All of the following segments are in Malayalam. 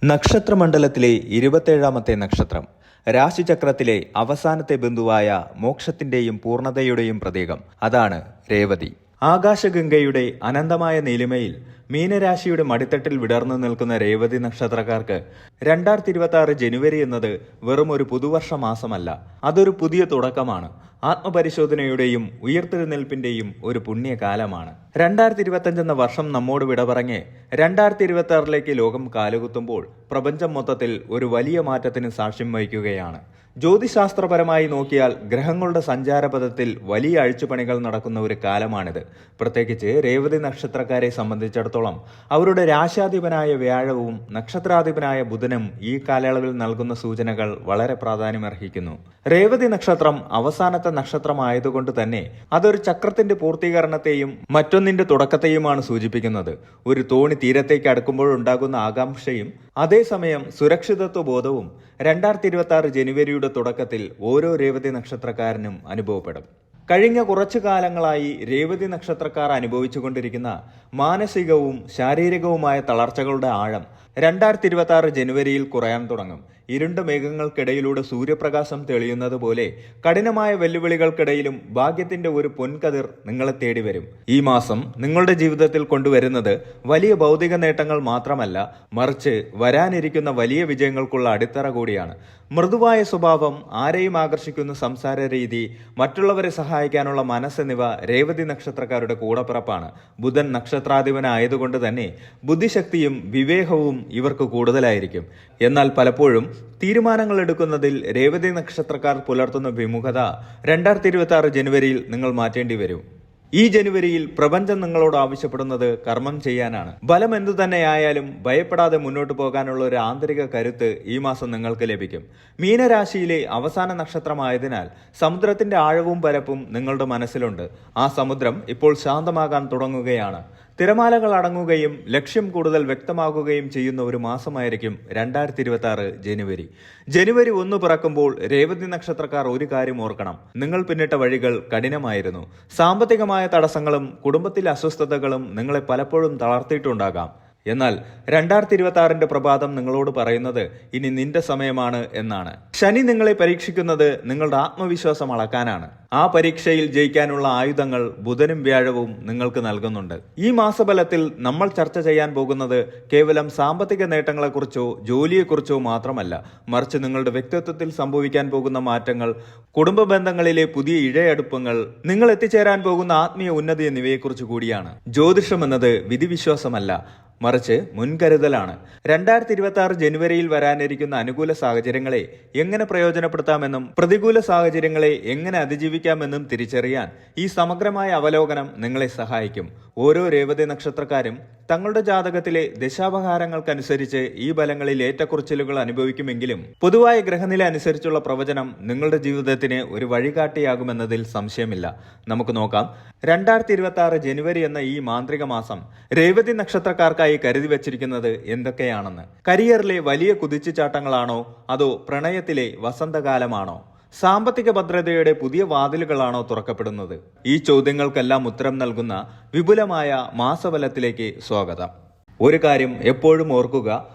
നക്ഷത്രമണ്ഡലത്തിലെ 27ാമത്തെ നക്ഷത്രം, രാശിചക്രത്തിലെ അവസാനത്തെ ബിന്ദുവായ മോക്ഷത്തിന്റെയും പൂർണ്ണതയുടെയും പ്രതീകം. അതാണ് രേവതി. ആകാശഗംഗയുടെ അനന്തമായ നീലിമയിൽ മീനരാശിയുടെ മടിത്തട്ടിൽ വിടർന്നു നിൽക്കുന്ന രേവതി നക്ഷത്രക്കാർക്ക് 2026 ജനുവരി എന്നത് വെറും ഒരു പുതുവർഷ മാസമല്ല, അതൊരു പുതിയ തുടക്കമാണ്. ആത്മപരിശോധനയുടെയും ഉയർത്തെഴുന്നേൽപ്പിന്റെയും ഒരു പുണ്യകാലമാണ്. 2025 എന്ന വർഷം നമ്മോട് വിട പറഞ്ഞ് 2026 ലോകം കാലുകുത്തുമ്പോൾ പ്രപഞ്ചം മൊത്തത്തിൽ ഒരു വലിയ മാറ്റത്തിന് സാക്ഷ്യം വഹിക്കുകയാണ്. ജ്യോതിശാസ്ത്രപരമായി നോക്കിയാൽ ഗ്രഹങ്ങളുടെ സഞ്ചാരപഥത്തിൽ വലിയ അഴിച്ചുപണികൾ നടക്കുന്ന ഒരു കാലമാണിത്. പ്രത്യേകിച്ച് രേവതി നക്ഷത്രക്കാരെ സംബന്ധിച്ചിടത്തോളം അവരുടെ രാശാധിപനായ വ്യാഴവും നക്ഷത്രാധിപനായ ബുധനും ഈ കാലയളവിൽ നൽകുന്ന സൂചനകൾ വളരെ പ്രാധാന്യമർഹിക്കുന്നു. രേവതി നക്ഷത്രം അവസാനത്തെ നക്ഷത്രമായതുകൊണ്ട് തന്നെ അതൊരു ചക്രത്തിന്റെ പൂർത്തീകരണത്തെയും മറ്റൊന്നിന്റെ തുടക്കത്തെയുമാണ് സൂചിപ്പിക്കുന്നത്. ഒരു തോണി തീരത്തേക്ക് അടുക്കുമ്പോഴുണ്ടാകുന്ന ആകാംക്ഷയും അതേസമയം സുരക്ഷിതത്വ ബോധവും 2026 ജനുവരിയുടെ തുടക്കത്തിൽ ഓരോ രേവതി നക്ഷത്രക്കാരനും അനുഭവപ്പെടും. കഴിഞ്ഞ കുറച്ചു കാലങ്ങളായി രേവതി നക്ഷത്രക്കാർ അനുഭവിച്ചുകൊണ്ടിരിക്കുന്ന മാനസികവും ശാരീരികവുമായ തളർച്ചകളുടെ ആഴം 2026 ജനുവരിയിൽ കുറയാൻ തുടങ്ങും. ഇരുണ്ട മേഘങ്ങൾക്കിടയിലൂടെ സൂര്യപ്രകാശം തെളിയുന്നത് പോലെ കഠിനമായ വെല്ലുവിളികൾക്കിടയിലും ഭാഗ്യത്തിന്റെ ഒരു പൊൻകതിർ നിങ്ങളെ തേടി വരും. ഈ മാസം നിങ്ങളുടെ ജീവിതത്തിൽ കൊണ്ടുവരുന്നത് വലിയ ഭൗതിക നേട്ടങ്ങൾ മാത്രമല്ല, മറിച്ച് വരാനിരിക്കുന്ന വലിയ വിജയങ്ങൾക്കുള്ള അടിത്തറ കൂടിയാണ്. മൃദുവായ സ്വഭാവം, ആരെയും ആകർഷിക്കുന്ന സംസാര രീതി, മറ്റുള്ളവരെ സഹായിക്കാനുള്ള മനസ്സെന്നിവ രേവതി നക്ഷത്രക്കാരുടെ കൂടപ്പിറപ്പാണ്. ബുധൻ നക്ഷത്രാധിപനായതുകൊണ്ട് തന്നെ ബുദ്ധിശക്തിയും വിവേകവും ഇവർക്ക് കൂടുതലായിരിക്കും. എന്നാൽ പലപ്പോഴും തീരുമാനങ്ങൾ എടുക്കുന്നതിൽ രേവതി നക്ഷത്രക്കാർ പുലർത്തുന്ന വിമുഖത 2026 ജനുവരിയിൽ നിങ്ങൾ മാറ്റേണ്ടി വരും. ഈ ജനുവരിയിൽ പ്രപഞ്ചം നിങ്ങളോട് ആവശ്യപ്പെടുന്നത് കർമ്മം ചെയ്യാനാണ്. ബലം എന്തു തന്നെയായാലും ഭയപ്പെടാതെ മുന്നോട്ട് പോകാനുള്ള ഒരു ആന്തരിക കരുത്ത് ഈ മാസം നിങ്ങൾക്ക് ലഭിക്കും. മീനരാശിയിലെ അവസാന നക്ഷത്രമായതിനാൽ സമുദ്രത്തിന്റെ ആഴവും പരപ്പും നിങ്ങളുടെ മനസ്സിലുണ്ട്. ആ സമുദ്രം ഇപ്പോൾ ശാന്തമാകാൻ തുടങ്ങുകയാണ്. തിരമാലകൾ അടങ്ങുകയും ലക്ഷ്യം കൂടുതൽ വ്യക്തമാകുകയും ചെയ്യുന്ന ഒരു മാസമായിരിക്കും 2026 ജനുവരി. ജനുവരി 1 പിറക്കുമ്പോൾ രേവതി നക്ഷത്രക്കാർ ഒരു കാര്യം ഓർക്കണം: നിങ്ങൾ പിന്നിട്ട വഴികൾ കഠിനമായിരുന്നു. സാമ്പത്തികമായ തടസ്സങ്ങളും കുടുംബത്തിലെ അസ്വസ്ഥതകളും നിങ്ങളെ പലപ്പോഴും തളർത്തിയിട്ടുണ്ടാകാം. എന്നാൽ 2026 പ്രഭാതം നിങ്ങളോട് പറയുന്നത് ഇനി നിന്റെ സമയമാണ് എന്നാണ്. ശനി നിങ്ങളെ പരീക്ഷിക്കുന്നത് നിങ്ങളുടെ ആത്മവിശ്വാസം അളക്കാനാണ്. ആ പരീക്ഷയിൽ ജയിക്കാനുള്ള ആയുധങ്ങൾ ബുധനും വ്യാഴവും നിങ്ങൾക്ക് നൽകുന്നുണ്ട്. ഈ മാസഫലത്തിൽ നമ്മൾ ചർച്ച ചെയ്യാൻ പോകുന്നത് കേവലം സാമ്പത്തിക നേട്ടങ്ങളെക്കുറിച്ചോ ജോലിയെക്കുറിച്ചോ മാത്രമല്ല, മറിച്ച് നിങ്ങളുടെ വ്യക്തിത്വത്തിൽ സംഭവിക്കാൻ പോകുന്ന മാറ്റങ്ങൾ, കുടുംബ ബന്ധങ്ങളിലെ പുതിയ ഇഴയടുപ്പങ്ങൾ, നിങ്ങൾ എത്തിച്ചേരാൻ പോകുന്ന ആത്മീയ ഉന്നതി എന്നിവയെക്കുറിച്ച് കൂടിയാണ്. ജ്യോതിഷം എന്നത് വിധിവിശ്വാസമല്ല, മറിച്ച് മുൻകരുതലാണ്. 2026 ജനുവരിയിൽ വരാനിരിക്കുന്ന അനുകൂല സാഹചര്യങ്ങളെ എങ്ങനെ പ്രയോജനപ്പെടുത്താമെന്നും പ്രതികൂല സാഹചര്യങ്ങളെ എങ്ങനെ അതിജീവിക്കാമെന്നും തിരിച്ചറിയാൻ ഈ സമഗ്രമായ അവലോകനം നിങ്ങളെ സഹായിക്കും. ഓരോ രേവതി നക്ഷത്രക്കാരും തങ്ങളുടെ ജാതകത്തിലെ ദശാപഹാരങ്ങൾക്കനുസരിച്ച് ഈ ബലങ്ങളിൽ ഏറ്റക്കുറച്ചിലുകൾ അനുഭവിക്കുമെങ്കിലും പൊതുവായ ഗ്രഹനില അനുസരിച്ചുള്ള പ്രവചനം നിങ്ങളുടെ ജീവിതത്തിന് ഒരു വഴികാട്ടിയാകുമെന്നതിൽ സംശയമില്ല. നമുക്ക് നോക്കാം 2026 ജനുവരി എന്ന ഈ മാന്ത്രിക മാസം രേവതി നക്ഷത്രക്കാർക്കായി കരുതി വച്ചിരിക്കുന്നത് എന്തൊക്കെയാണെന്ന്. കരിയറിലെ വലിയ കുതിച്ചുചാട്ടങ്ങളാണോ അതോ പ്രണയത്തിലെ വസന്തകാലമാണോ? സാമ്പത്തിക ഭദ്രതയുടെ പുതിയ വാതിലുകളാണോ തുറക്കപ്പെടുന്നത്? ഈ ചോദ്യങ്ങൾക്കെല്ലാം ഉത്തരം നൽകുന്ന വിപുലമായ മാസഫലത്തിലേക്ക് സ്വാഗതം. ഒരു കാര്യം എപ്പോഴും ഓർക്കുക: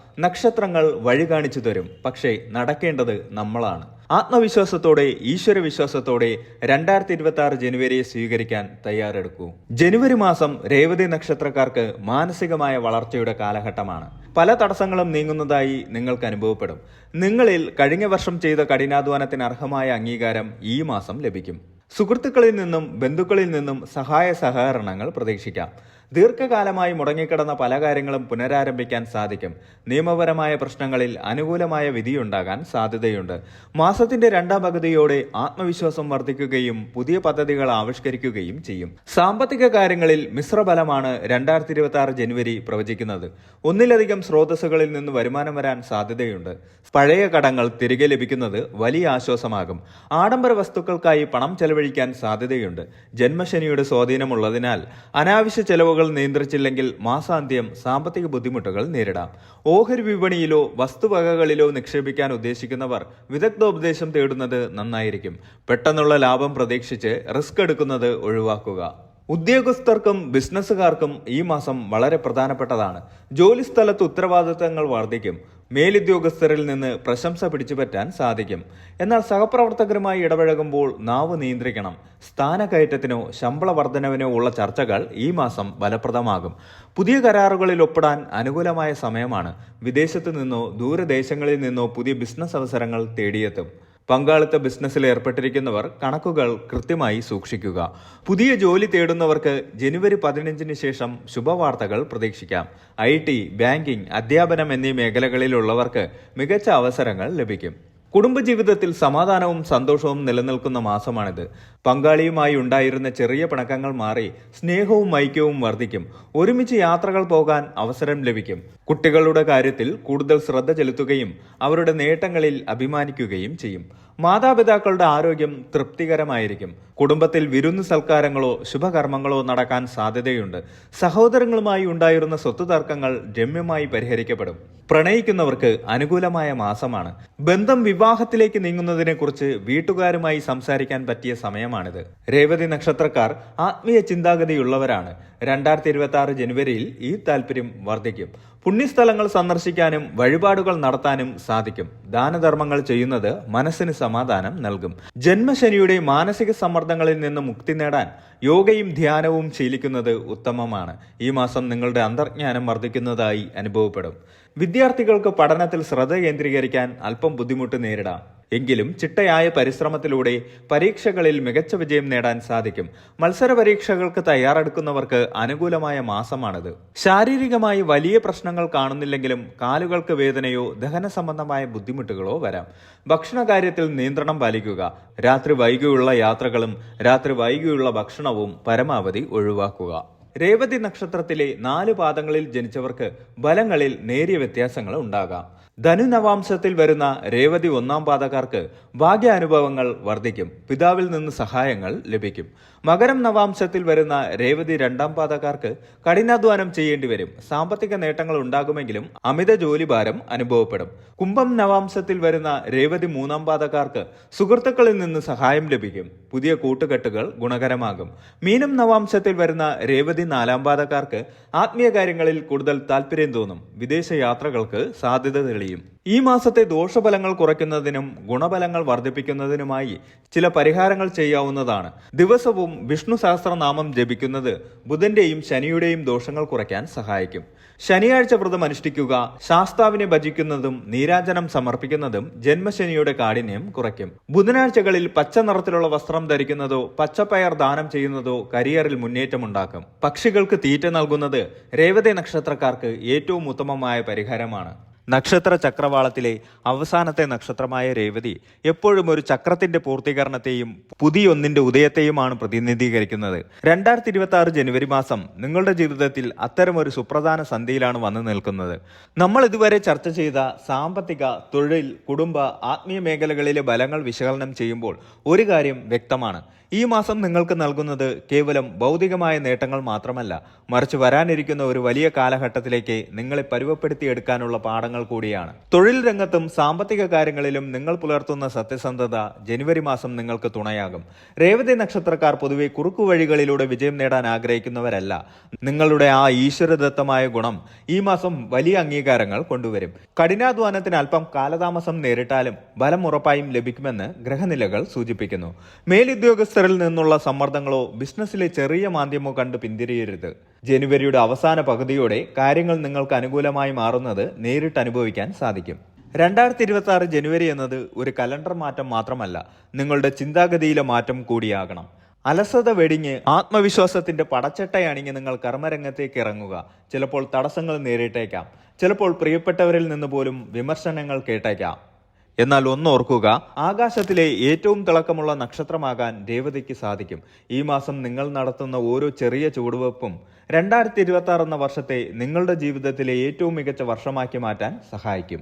നക്ഷത്രങ്ങൾ വഴി കാണിച്ചു തരും, പക്ഷേ നടക്കേണ്ടത് നമ്മളാണ്. ആത്മവിശ്വാസത്തോടെ, ഈശ്വരവിശ്വാസത്തോടെ 2026 ജനുവരിയെ സ്വീകരിക്കാൻ തയ്യാറെടുക്കൂ. ജനുവരി മാസം രേവതി നക്ഷത്രക്കാർക്ക് മാനസികമായ വളർച്ചയുടെ കാലഘട്ടമാണ്. പല തടസ്സങ്ങളും നീങ്ങുന്നതായി നിങ്ങൾക്ക് അനുഭവപ്പെടും. നിങ്ങളിൽ കഴിഞ്ഞ വർഷം ചെയ്ത കഠിനാധ്വാനത്തിന് അർഹമായ അംഗീകാരം ഈ മാസം ലഭിക്കും. സുഹൃത്തുക്കളിൽ നിന്നും ബന്ധുക്കളിൽ നിന്നും സഹായ സഹകരണങ്ങൾ പ്രതീക്ഷിക്കാം. ദീർഘകാലമായി മുടങ്ങിക്കിടന്ന പല കാര്യങ്ങളും പുനരാരംഭിക്കാൻ സാധിക്കും. നിയമപരമായ പ്രശ്നങ്ങളിൽ അനുകൂലമായ വിധിയുണ്ടാകാൻ സാധ്യതയുണ്ട്. മാസത്തിന്റെ 2ാം പകുതിയോടെ ആത്മവിശ്വാസം വർദ്ധിക്കുകയും പുതിയ പദ്ധതികൾ ആവിഷ്കരിക്കുകയും ചെയ്യും. സാമ്പത്തിക കാര്യങ്ങളിൽ മിശ്രഫലമാണ് 2026 ജനുവരി പ്രവചിക്കുന്നത്. ഒന്നിലധികം സ്രോതസ്സുകളിൽ നിന്ന് വരുമാനം വരാൻ സാധ്യതയുണ്ട്. പഴയ കടങ്ങൾ തിരികെ ലഭിക്കുന്നത് വലിയ ആശ്വാസമാകും. ആഡംബര വസ്തുക്കൾക്കായി പണം ചെലവഴിക്കാൻ സാധ്യതയുണ്ട്. ജന്മശനിയുടെ സ്വാധീനമുള്ളതിനാൽ അനാവശ്യ ചെലവുകൾ നിയന്ത്രിച്ചില്ലെങ്കിൽ മാസാന്ത്യം സാമ്പത്തിക ബുദ്ധിമുട്ടുകൾ നേരിടാം. ഓഹരി വിപണിയിലോ വസ്തുവകകളിലോ നിക്ഷേപിക്കാൻ ഉദ്ദേശിക്കുന്നവർ വിദഗ്ധോപദേശം തേടുന്നത് നന്നായിരിക്കും. പെട്ടെന്നുള്ള ലാഭം പ്രതീക്ഷിച്ച് റിസ്ക് എടുക്കുന്നത് ഒഴിവാക്കുക. ഉദ്യോഗസ്ഥർക്കും ബിസിനസ്സുകാർക്കും ഈ മാസം വളരെ പ്രധാനപ്പെട്ടതാണ്. ജോലിസ്ഥലത്ത് ഉത്തരവാദിത്തങ്ങൾ വർദ്ധിക്കും. മേലുദ്യോഗസ്ഥരിൽ നിന്ന് പ്രശംസ പിടിച്ചുപറ്റാൻ സാധിക്കും. എന്നാൽ സഹപ്രവർത്തകരുമായി ഇടപഴകുമ്പോൾ നാവ് നിയന്ത്രിക്കണം. സ്ഥാനക്കയറ്റത്തിനോ ശമ്പള വർധനവിനോ ഉള്ള ചർച്ചകൾ ഈ മാസം ഫലപ്രദമാകും. പുതിയ കരാറുകളിൽ ഒപ്പിടാൻ അനുകൂലമായ സമയമാണ്. വിദേശത്തു നിന്നോ ദൂരദേശങ്ങളിൽ നിന്നോ പുതിയ ബിസിനസ് അവസരങ്ങൾ തേടിയെത്തും. പങ്കാളിത്ത ബിസിനസ്സിൽ ഏർപ്പെട്ടിരിക്കുന്നവർ കണക്കുകൾ കൃത്യമായി സൂക്ഷിക്കുക. പുതിയ ജോലി തേടുന്നവർക്ക് ജനുവരി 15-ന് ശേഷം ശുഭവാർത്തകൾ പ്രതീക്ഷിക്കാം. IT, ബാങ്കിംഗ്, അധ്യാപനം എന്നീ മേഖലകളിലുള്ളവർക്ക് മികച്ച അവസരങ്ങൾ ലഭിക്കും. കുടുംബജീവിതത്തിൽ സമാധാനവും സന്തോഷവും നിലനിൽക്കുന്ന മാസമാണിത്. പങ്കാളിയുമായി ഉണ്ടായിരുന്ന ചെറിയ പിണക്കങ്ങൾ മാറി സ്നേഹവും ഐക്യവും വർദ്ധിക്കും. ഒരുമിച്ച് യാത്രകൾ പോകാൻ അവസരം ലഭിക്കും. കുട്ടികളുടെ കാര്യത്തിൽ കൂടുതൽ ശ്രദ്ധ ചെലുത്തുകയും അവരുടെ നേട്ടങ്ങളിൽ അഭിമാനിക്കുകയും ചെയ്യും. മാതാപിതാക്കളുടെ ആരോഗ്യം തൃപ്തികരമായിരിക്കും. കുടുംബത്തിൽ വിരുന്ന് സൽക്കാരങ്ങളോ ശുഭകർമ്മങ്ങളോ നടക്കാൻ സാധ്യതയുണ്ട്. സഹോദരങ്ങളുമായി ഉണ്ടായിരുന്ന സ്വത്ത് തർക്കങ്ങൾ രമ്യമായി പരിഹരിക്കപ്പെടും. പ്രണയിക്കുന്നവർക്ക് അനുകൂലമായ മാസമാണ്. ബന്ധം വിവാഹത്തിലേക്ക് നീങ്ങുന്നതിനെ കുറിച്ച് വീട്ടുകാരുമായി സംസാരിക്കാൻ പറ്റിയ സമയമാണിത്. രേവതി നക്ഷത്രക്കാർ ആത്മീയ ചിന്താഗതിയുള്ളവരാണ്. 2026 ജനുവരിയിൽ ഈ താല്പര്യം വർദ്ധിക്കും. പുണ്യസ്ഥലങ്ങൾ സന്ദർശിക്കാനും വഴിപാടുകൾ നടത്താനും സാധിക്കും. ദാനധർമ്മങ്ങൾ ചെയ്യുന്നത് മനസ്സിന് സമാധാനം നൽകും. ജന്മശനിയുടെ മാനസിക സമ്മർദ്ദങ്ങളിൽ നിന്ന് മുക്തി നേടാൻ യോഗയും ധ്യാനവും ശീലിക്കുന്നത് ഉത്തമമാണ്. ഈ മാസം നിങ്ങളുടെ അന്തർജ്ഞാനം വർദ്ധിക്കുന്നതായി അനുഭവപ്പെടും. വിദ്യാർത്ഥികൾക്ക് പഠനത്തിൽ ശ്രദ്ധ കേന്ദ്രീകരിക്കാൻ അല്പം ബുദ്ധിമുട്ട് നേരിടാം. എങ്കിലും ചിട്ടയായ പരിശ്രമത്തിലൂടെ പരീക്ഷകളിൽ മികച്ച വിജയം നേടാൻ സാധിക്കും. മത്സര പരീക്ഷകൾക്ക് തയ്യാറെടുക്കുന്നവർക്ക് അനുകൂലമായ മാസമാണിത്. ശാരീരികമായി വലിയ പ്രശ്നങ്ങൾ കാണുന്നില്ലെങ്കിലും കാലുകൾക്ക് വേദനയോ ദഹന സംബന്ധമായ ബുദ്ധിമുട്ടുകളോ വരാം. ഭക്ഷണകാര്യത്തിൽ നിയന്ത്രണം പാലിക്കുക. രാത്രി വൈകിയുള്ള യാത്രകളും രാത്രി വൈകിയുള്ള ഭക്ഷണവും പരമാവധി ഒഴിവാക്കുക. രേവതി നക്ഷത്രത്തിലെ 4 പാദങ്ങളിൽ ജനിച്ചവർക്ക് ബലങ്ങളിൽ നേരിയ വ്യത്യാസങ്ങൾ ഉണ്ടാകാം. ധനു നവാംശത്തിൽ വരുന്ന രേവതി 1-ാം പാദക്കാർക്ക് ഭാഗ്യാനുഭവങ്ങൾ വർദ്ധിക്കും. പിതാവിൽ നിന്ന് സഹായങ്ങൾ ലഭിക്കും. മകരം നവാംശത്തിൽ വരുന്ന രേവതി 2-ാം പാദക്കാർക്ക് കഠിനാധ്വാനം ചെയ്യേണ്ടി വരും. സാമ്പത്തിക നേട്ടങ്ങൾ ഉണ്ടാകുമെങ്കിലും അമിത ജോലിഭാരം അനുഭവപ്പെടും. കുംഭം നവാംശത്തിൽ വരുന്ന രേവതി 3-ാം പാദക്കാർക്ക് സുഹൃത്തുക്കളിൽ നിന്ന് സഹായം ലഭിക്കും. പുതിയ കൂട്ടുകെട്ടുകൾ ഗുണകരമാകും. മീനം നവാംശത്തിൽ വരുന്ന രേവതി 4-ാം പാദക്കാർക്ക് ആത്മീയ കാര്യങ്ങളിൽ കൂടുതൽ താല്പര്യം തോന്നും. വിദേശ യാത്രകൾക്ക് സാധ്യത തെളിയും. ഈ മാസത്തെ ദോഷഫലങ്ങൾ കുറയ്ക്കുന്നതിനും ഗുണഫലങ്ങൾ വർദ്ധിപ്പിക്കുന്നതിനുമായി ചില പരിഹാരങ്ങൾ ചെയ്യാവുന്നതാണ്. ദിവസവും വിഷ്ണു സഹസ്രനാമം ജപിക്കുന്നത് ബുധന്റെയും ശനിയുടെയും ദോഷങ്ങൾ കുറയ്ക്കാൻ സഹായിക്കും. ശനിയാഴ്ച വ്രതം അനുഷ്ഠിക്കുക. ശാസ്താവിനെ ഭജിക്കുന്നതും നീരാജനം സമർപ്പിക്കുന്നതും ജന്മശനിയുടെ കാഠിന്യം കുറയ്ക്കും. ബുധനാഴ്ചകളിൽ പച്ച നിറത്തിലുള്ള വസ്ത്രം ധരിക്കുന്നതോ പച്ചപ്പയർ ദാനം ചെയ്യുന്നതോ കരിയറിൽ മുന്നേറ്റമുണ്ടാക്കും. പക്ഷികൾക്ക് തീറ്റ നൽകുന്നത് രേവതി നക്ഷത്രക്കാർക്ക് ഏറ്റവും ഉത്തമമായ പരിഹാരമാണ്. നക്ഷത്ര ചക്രവാളത്തിലെ അവസാനത്തെ നക്ഷത്രമായ രേവതി എപ്പോഴും ഒരു ചക്രത്തിന്റെ പൂർത്തീകരണത്തെയും പുതിയൊന്നിന്റെ ഉദയത്തെയുമാണ് പ്രതിനിധീകരിക്കുന്നത്. 2026 ജനുവരി മാസം നിങ്ങളുടെ ജീവിതത്തിൽ അത്തരമൊരു സുപ്രധാന സന്ധിയിലാണ് വന്നു നിൽക്കുന്നത്. നമ്മൾ ഇതുവരെ ചർച്ച ചെയ്ത സാമ്പത്തിക, തൊഴിൽ, കുടുംബ, ആത്മീയ മേഖലകളിലെ ബലങ്ങൾ വിശകലനം ചെയ്യുമ്പോൾ ഒരു കാര്യം വ്യക്തമാണ്. ഈ മാസം നിങ്ങൾക്ക് നൽകുന്നത് കേവലം ഭൗതികമായ നേട്ടങ്ങൾ മാത്രമല്ല, മറിച്ച് വരാനിരിക്കുന്ന ഒരു വലിയ കാലഘട്ടത്തിലേക്ക് നിങ്ങളെ പരുവപ്പെടുത്തിയെടുക്കാനുള്ള പാഠങ്ങൾ കൂടിയാണ്. തൊഴിൽ രംഗത്തും സാമ്പത്തിക കാര്യങ്ങളിലും നിങ്ങൾ പുലർത്തുന്ന സത്യസന്ധത ജനുവരി മാസം നിങ്ങൾക്ക് തുണയാകും. രേവതി നക്ഷത്രക്കാർ പൊതുവെ കുറുക്കു വഴികളിലൂടെ വിജയം നേടാൻ ആഗ്രഹിക്കുന്നവരല്ല. നിങ്ങളുടെ ആ ഈശ്വരദത്തമായ ഗുണം ഈ മാസം വലിയ അംഗീകാരങ്ങൾ കൊണ്ടുവരും. കഠിനാധ്വാനത്തിന് അല്പം കാലതാമസം നേരിട്ടാലും ഫലം ഉറപ്പായും ലഭിക്കുമെന്ന് ഗ്രഹനിലകൾ സൂചിപ്പിക്കുന്നു. മേലുദ്യോഗസ്ഥ നിന്നുള്ള സമ്മർദ്ദങ്ങളോ ബിസിനസ്സിലെ ചെറിയ മാന്ദ്യമോ കണ്ട് പിന്തിരിയരുത്. ജനുവരിയുടെ അവസാന പകുതിയോടെ കാര്യങ്ങൾ നിങ്ങൾക്ക് അനുകൂലമായി മാറുന്നത് നേരിട്ട് അനുഭവിക്കാൻ സാധിക്കും. 2026 ജനുവരി എന്നത് ഒരു കലണ്ടർ മാറ്റം മാത്രമല്ല, നിങ്ങളുടെ ചിന്താഗതിയിലെ മാറ്റം കൂടിയാകണം. അലസത വെടിഞ്ഞ് ആത്മവിശ്വാസത്തിന്റെ പടച്ചട്ടയണിഞ്ഞ് നിങ്ങൾ കർമ്മരംഗത്തേക്ക് ഇറങ്ങുക. ചിലപ്പോൾ തടസ്സങ്ങൾ നേരിട്ടേക്കാം. ചിലപ്പോൾ പ്രിയപ്പെട്ടവരിൽ നിന്ന് പോലും വിമർശനങ്ങൾ കേട്ടേക്കാം. എന്നാൽ ഒന്നോർക്കുക, ആകാശത്തിലെ ഏറ്റവും തിളക്കമുള്ള നക്ഷത്രമാകാൻ രേവതിക്ക് സാധിക്കും. ഈ മാസം നിങ്ങൾ നടത്തുന്ന ഓരോ ചെറിയ ചുവടുവെപ്പും 2026 എന്ന വർഷത്തെ നിങ്ങളുടെ ജീവിതത്തിലെ ഏറ്റവും മികച്ച വർഷമാക്കി മാറ്റാൻ സഹായിക്കും.